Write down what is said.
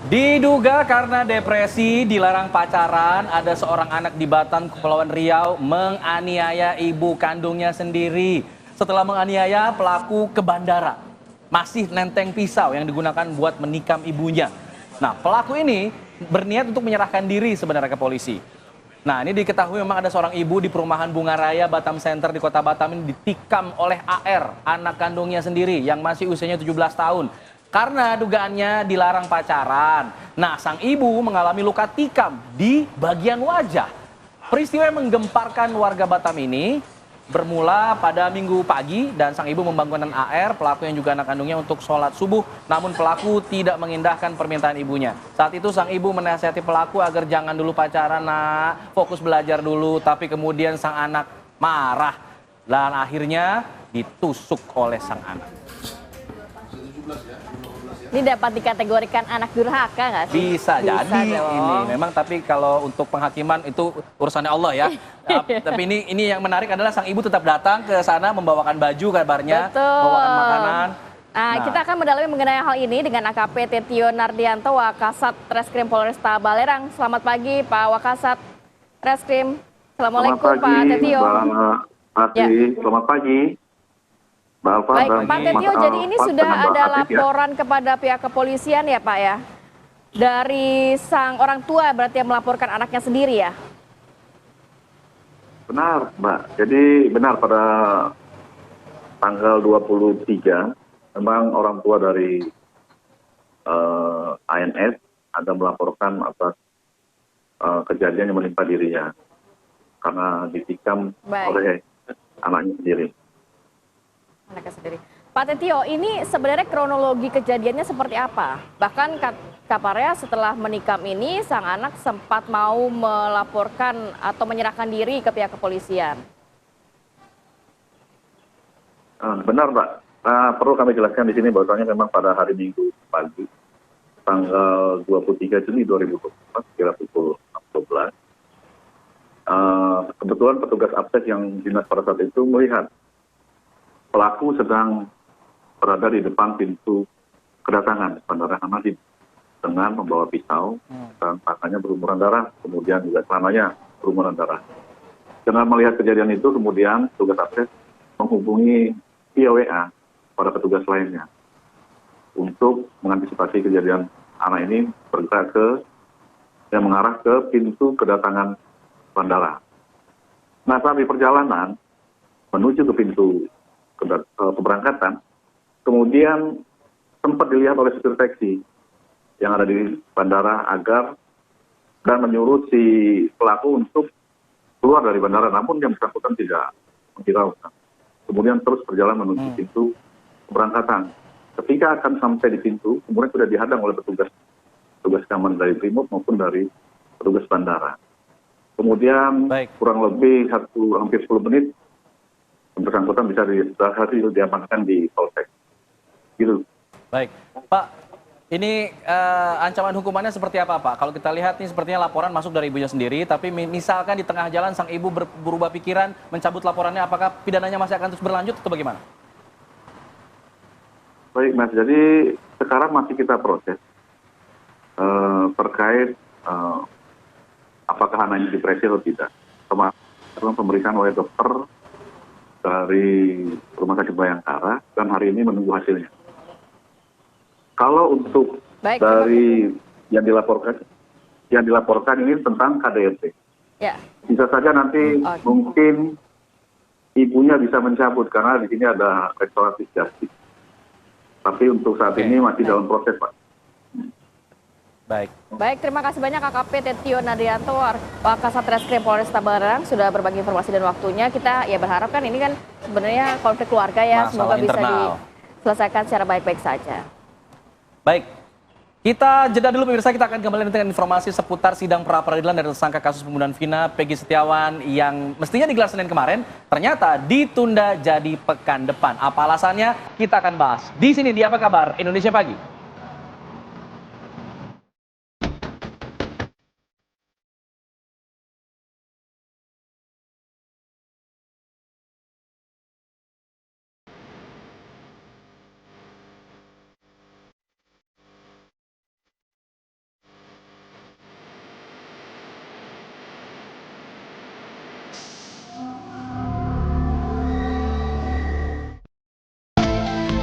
Diduga karena depresi, dilarang pacaran, ada seorang anak di Batam, Kepulauan Riau menganiaya ibu kandungnya sendiri. Setelah menganiaya, pelaku ke bandara. Masih nenteng pisau yang digunakan buat menikam ibunya. Nah, pelaku ini berniat untuk menyerahkan diri sebenarnya ke polisi. Nah, ini diketahui memang ada seorang ibu di perumahan Bunga Raya Batam Center di Kota Batam ini ditikam oleh AR, anak kandungnya sendiri yang masih usianya 17 tahun. Karena dugaannya dilarang pacaran. Nah, sang ibu mengalami luka tikam di bagian wajah. Peristiwa yang menggemparkan warga Batam ini bermula pada Minggu pagi dan sang ibu membangunkan AR, pelaku yang juga anak kandungnya untuk sholat subuh. Namun pelaku tidak mengindahkan permintaan ibunya. Saat itu sang ibu menasihati pelaku agar jangan dulu pacaran, nak, fokus belajar dulu. Tapi kemudian sang anak marah dan akhirnya ditusuk oleh sang anak. Ini dapat dikategorikan anak durhaka nggak sih? Bisa jadi dong. ini. Memang tapi kalau untuk penghakiman itu urusannya Allah ya. Tapi ini yang menarik adalah sang ibu tetap datang ke sana membawakan baju kabarnya, Betul. membawakan makanan. Nah, kita akan mendalami mengenai hal ini dengan AKP Tetio Nardianto, Wakasat Reskrim Polresta Balerang. Selamat pagi Pak Wakasat Reskrim. Assalamualaikum Selamat pagi, Pak Tetio. Selamat pagi. Baik, Pak Tetio, jadi ini sudah ada laporan kepada pihak kepolisian ya Pak ya? Dari sang orang tua berarti yang melaporkan anaknya sendiri ya? Benar, Mbak. Jadi benar pada tanggal 23, memang orang tua dari ANS ada melaporkan atas kejadian yang menimpa dirinya. Karena ditikam oleh anaknya sendiri. Anaknya sendiri. Pak Tetio, ini sebenarnya kronologi kejadiannya seperti apa? Bahkan kabarnya setelah menikam ini, sang anak sempat mau melaporkan atau menyerahkan diri ke pihak kepolisian. Benar, Mbak. Perlu kami jelaskan di sini bahwasanya memang pada hari Minggu pagi, tanggal 23 Juni 2024, kira pukul 12, kebetulan petugas Aptes yang dinas pada saat itu melihat pelaku sedang berada di depan pintu kedatangan Bandara Hamadin dengan membawa pisau dan pakaiannya berlumuran darah, kemudian juga celananya berlumuran darah. Dengan melihat kejadian itu, kemudian petugas Aptes menghubungi via WA pada petugas lainnya untuk mengantisipasi kejadian anak ini bergerak yang mengarah ke pintu kedatangan bandara. Nah, saat di perjalanan menuju ke pintu keberangkatan, kemudian sempat dilihat oleh supir taksi yang ada di bandara dan menyuruh si pelaku untuk keluar dari bandara, namun yang bersangkutan tidak menghiraukan. Kemudian terus berjalan menuju pintu keberangkatan. Ketika akan sampai di pintu, kemudian sudah dihadang oleh petugas keamanan dari Brimob maupun dari petugas bandara. Kemudian kurang lebih hampir 10 menit bersangkutan bisa berhasil diamankan di Polsek. Gitu. Baik, Pak. Ini ancaman hukumannya seperti apa, Pak? Kalau kita lihat nih sepertinya laporan masuk dari ibunya sendiri, tapi misalkan di tengah jalan sang ibu berubah pikiran, mencabut laporannya, apakah pidananya masih akan terus berlanjut atau bagaimana? Baik, Mas. Jadi sekarang masih kita proses terkait apakah anaknya depresi atau tidak. Termasuk pemeriksaan oleh dokter dari Rumah Sakit Bayangkara dan hari ini menunggu hasilnya. Kalau untuk dari yang dilaporkan ini tentang KDRT. Ya. Bisa saja nanti mungkin ibunya bisa mencabut karena di sini ada restoratif justice. Tapi untuk saat ini masih dalam proses, Pak. Baik, terima kasih banyak AKP Tetio Nardianto, Wakasat Reskrim Polresta Balerang sudah berbagi informasi dan waktunya. Kita ya berharap kan ini kan sebenarnya konflik keluarga ya, semoga bisa diselesaikan secara baik-baik saja. Baik, kita jeda dulu pemirsa, kita akan kembali dengan informasi seputar sidang pra-peradilan dari tersangka kasus pembunuhan Vina Peggy Setiawan yang mestinya digelar Senin kemarin, ternyata ditunda jadi pekan depan. Apa alasannya? Kita akan bahas di sini di Apa Kabar Indonesia Pagi.